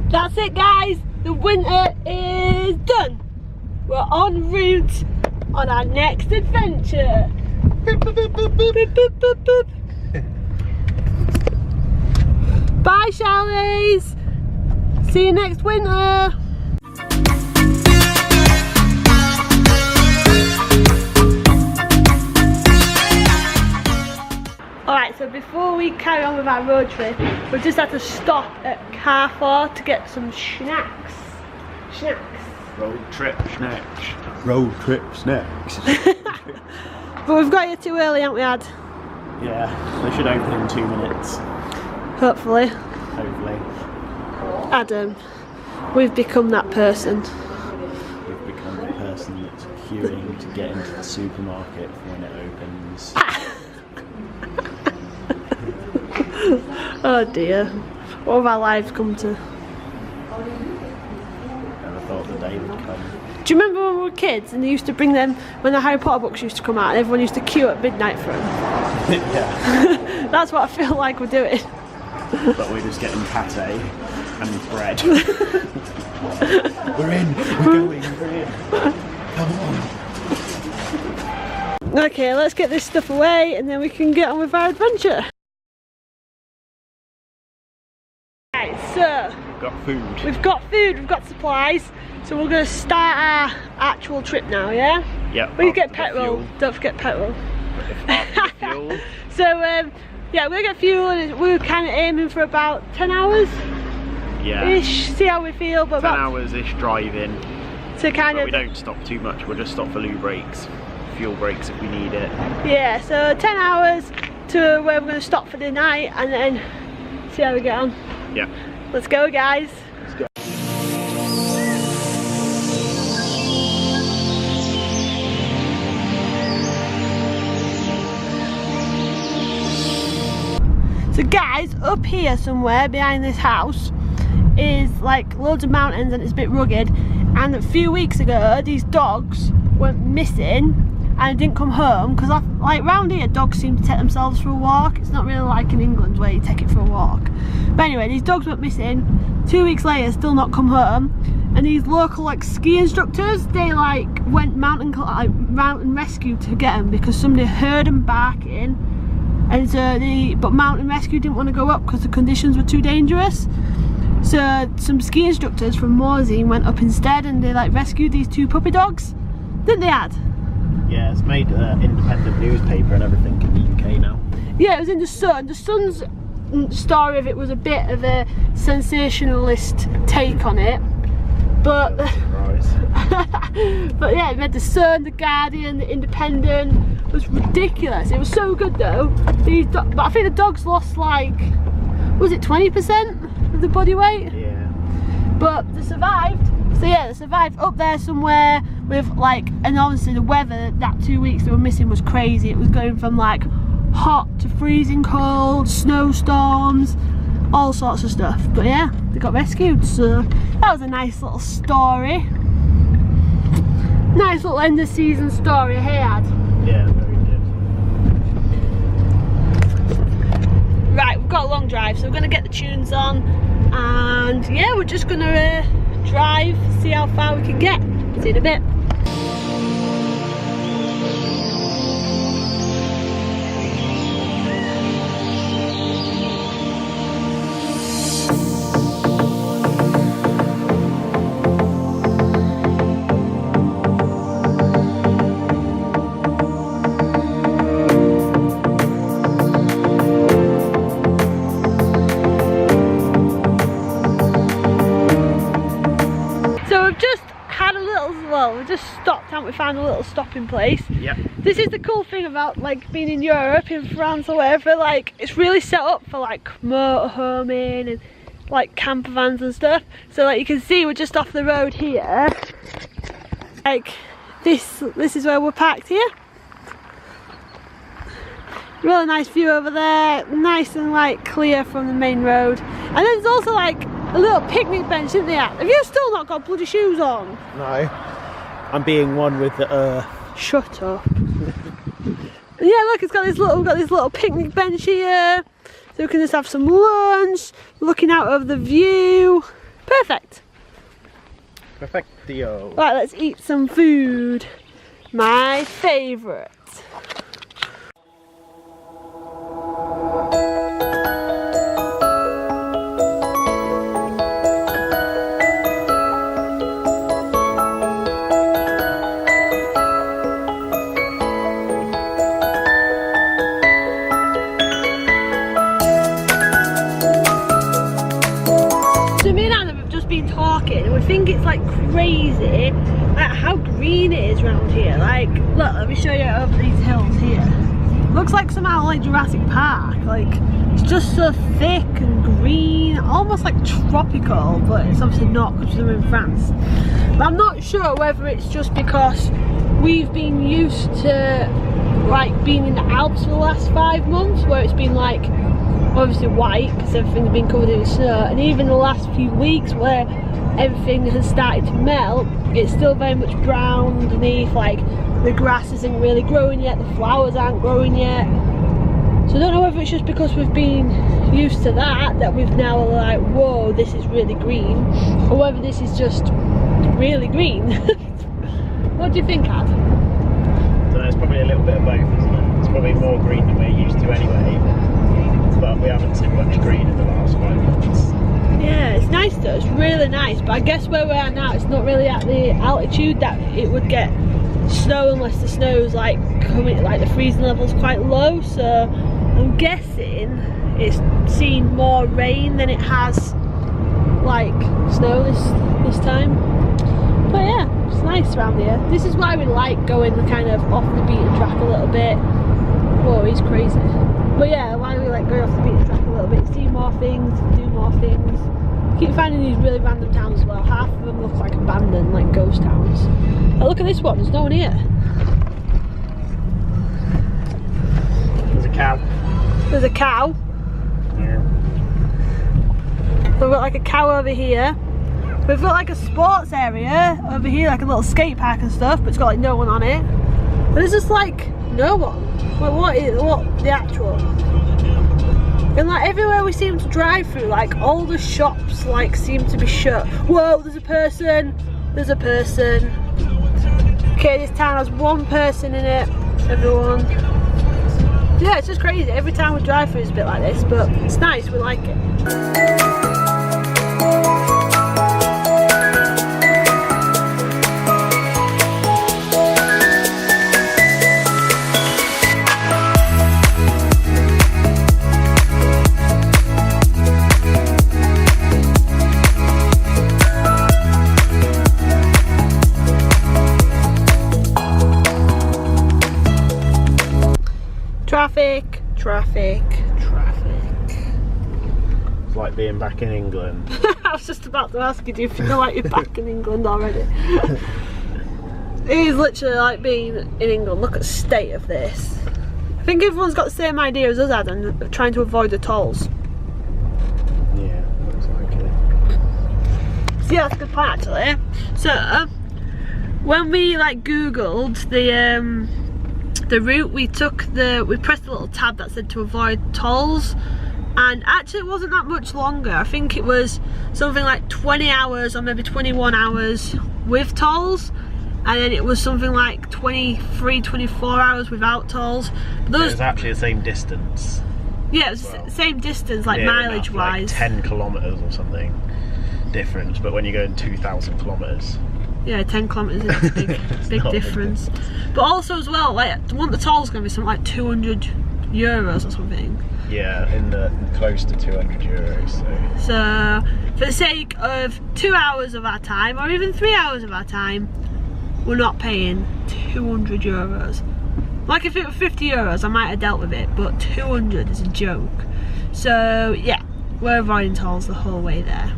That's it, guys. The winter is done. We're en route on our next adventure. Boop, boop, boop, boop, boop, boop, boop, boop. Bye, Charlies. See you next winter. Alright, so before we carry on with our road trip, we just had to stop at Carrefour to get some snacks. Road trip snacks. Road trip snacks. But we've got here too early, haven't we, Ad? Yeah, they should open in 2 minutes. Hopefully. Hopefully. Adam, we've become that person. We've become the person that's queuing to get into the supermarket when it opens. Oh dear. What have our lives come to? Never thought the day would come. Do you remember when we were kids and they used to bring them, when the Harry Potter books used to come out and everyone used to queue at midnight for them? Yeah. That's what I feel like we're doing. But we're just getting pate and bread. We're in, we're in. Come on. Okay, let's get this stuff away and then we can get on with our adventure. Right, so We've got food. we've got supplies, so we're going to start our actual trip now, yeah? Yeah. We get petrol, don't forget petrol. Fuel. So yeah, we're going to get fuel and we're kind of aiming for about 10 hours Yeah. ish, see how we feel, but 10 about hours-ish driving. to kind But of, we don't stop too much, we'll just stop for loo breaks. Fuel breaks if we need it. yeah, so 10 hours to where we're going to stop for the night and then see how we get on. Yeah. Let's go, guys. Let's go. So guys, up here somewhere behind this house is like loads of mountains and it's a bit rugged, and a few weeks ago these dogs went missing and didn't come home because like round here dogs seem to take themselves for a walk. It's not really like in England where you take it for a walk. But anyway, these dogs went missing. 2 weeks later, still not come home, and these local like ski instructors, they like went mountain rescue to get them because somebody heard them barking, and so but mountain rescue didn't want to go up because the conditions were too dangerous. So some ski instructors from Morsey went up instead and they like rescued these 2 puppy dogs, didn't they, Ad? Yeah, it's made independent newspaper and everything in the UK now. Yeah, it was in the Sun. The Sun's story of it was a bit of a sensationalist take on it, but but yeah, it made the Sun, the Guardian, the Independent. It was ridiculous. It was so good though. But I think the dogs lost like, was it 20% of the body weight? Yeah. But they survived. So yeah, they survived up there somewhere with like, and obviously the weather that 2 weeks they were missing was crazy. It was going from like hot to freezing cold, snowstorms, all sorts of stuff. But yeah, they got rescued, so that was a nice little story. Nice little end of season story, hey Ad? Yeah, very good. Right, we've got a long drive, so we're going to get the tunes on, and yeah, we're just going to drive, see how far we can get. See you in a bit. We just stopped and we found a little stopping place. Yep. This is the cool thing about like being in Europe, in France or wherever, like it's really set up for like motorhoming and like camper vans and stuff. So like you can see we're just off the road here. Like this is where we're parked here. Really nice view over there, nice and like clear from the main road. And then there's also like a little picnic bench, isn't there? Have you still not got bloody shoes on? No. I'm being one with the earth. Shut up. Yeah, look, we've got this little picnic bench here. So we can just have some lunch, looking out over the view. Perfectio. Right, let's eat some food. My favourite. And we think it's like crazy like how green it is around here. Like, look, let me show you over these hills here. Looks like somehow like Jurassic Park. Like, it's just so thick and green, almost like tropical, but it's obviously not because we're in France. But I'm not sure whether it's just because we've been used to like being in the Alps for the last 5 months, where it's been like obviously white because everything's been covered in snow, and even the last few weeks where everything has started to melt, it's still very much brown underneath. Like, the grass isn't really growing yet, the flowers aren't growing yet. So I don't know whether it's just because we've been used to that we've now like, whoa, this is really green, or whether this is just really green. What do you think, Ad? So it's probably a little bit of both, isn't it? It's probably more green than we're used to anyway, but we haven't seen much green in the last 5 months. Yeah, it's nice though, it's really nice, but I guess where we are now, it's not really at the altitude that it would get snow unless the snow's like coming, like the freezing level's quite low, so I'm guessing it's seen more rain than it has like snow this time. But yeah, it's nice around here. This is why we like going kind of off the beaten track a little bit. Whoa, he's crazy. But yeah, why we like going off the beaten track a little bit, see more things, do more things. Keep finding these really random towns as well. Half of them look like abandoned, like ghost towns. Oh, look at this one, there's no one here. There's a cow. There's a cow. Yeah. We've got like a cow over here. We've got like a sports area over here, like a little skate park and stuff, but it's got like no one on it. But there's just like no one. Like, what the actual? And like everywhere we seem to drive through, like all the shops like seem to be shut. Whoa, there's a person. There's a person. Okay, this town has one person in it, everyone. Yeah, it's just crazy. Every time we drive through it's a bit like this, but it's nice, we like it. Traffic. It's like being back in England. I was just about to ask you, do you feel like you're back in England already? It is literally like being in England. Look at the state of this. I think everyone's got the same idea as us, Adam, trying to avoid the tolls. Yeah, looks like it. So yeah, that's a good point actually. So when we like googled the route, we pressed the little tab that said to avoid tolls, and actually it wasn't that much longer. I think it was something like 20 hours or maybe 21 hours with tolls, and then it was something like 23, 24 hours without tolls. But those, it was actually the same distance. Yeah, it was the same distance, like mileage wise. Like 10 kilometres or something difference, but when you're going 2,000 kilometres. Yeah, 10 kilometres is a big difference. But also as well, like, the toll's going to be something like €200 or something. Yeah, in the close to €200. So for the sake of 2 hours of our time, or even 3 hours of our time, we're not paying €200. Like if it were €50, I might have dealt with it, but 200 is a joke. So yeah, we're avoiding tolls the whole way there.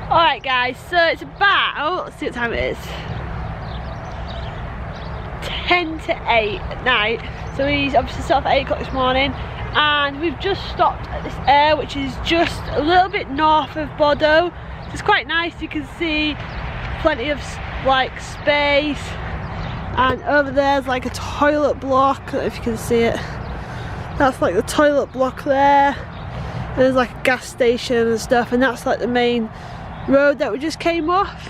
Alright guys, so it's about, let's see what time it is, 10 to 8 at night. So we obviously started at 8 o'clock this morning, and we've just stopped at this air, which is just a little bit north of Bordeaux. So it's quite nice, you can see plenty of like space, and over there's like a toilet block. I don't know if you can see it. That's like the toilet block there. There's like a gas station and stuff, and that's like the main road that we just came off.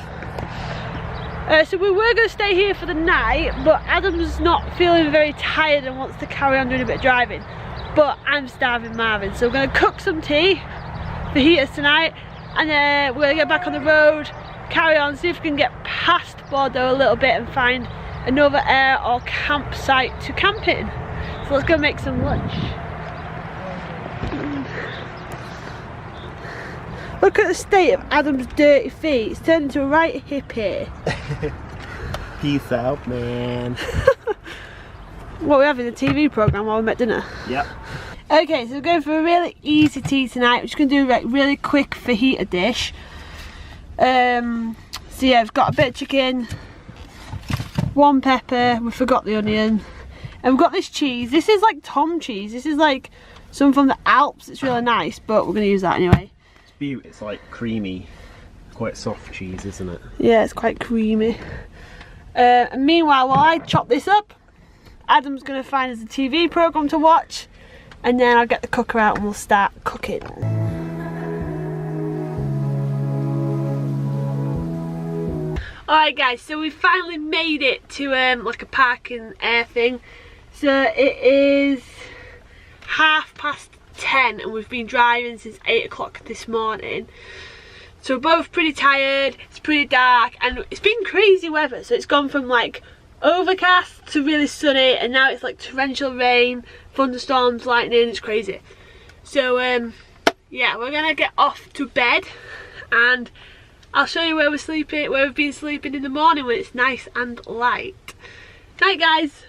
So we were going to stay here for the night, but Adam's not feeling very tired and wants to carry on doing a bit of driving. But I'm starving Marvin, so we're going to cook some tea for heaters tonight, and then we're going to get back on the road, carry on, see if we can get past Bordeaux a little bit and find another air or campsite to camp in. So let's go make some lunch. Look at the state of Adam's dirty feet. It's turned into a right hippie. Peace out, man. What, we're having a TV programme while we're at dinner? Yep. Okay, so we're going for a really easy tea tonight. We're just going to do like really quick fajita dish. So yeah, we've got a bit of chicken, 1 pepper, we forgot the onion, and we've got this cheese. This is like Tom cheese. This is like some from the Alps. It's really nice, but we're going to use that anyway. It's like creamy, quite soft cheese, isn't it? Yeah, it's quite creamy. And meanwhile, while I chop this up, Adam's going to find us a TV programme to watch, and then I'll get the cooker out and we'll start cooking. Alright guys, so we finally made it to like a parking air thing. So it is 10:30 and we've been driving since 8 o'clock this morning. So we're both pretty tired, it's pretty dark, and it's been crazy weather. So it's gone from like overcast to really sunny, and now it's like torrential rain, thunderstorms, lightning. It's crazy. So yeah, we're gonna get off to bed, and I'll show you where we're sleeping, where we've been sleeping in the morning when it's nice and light. Night guys.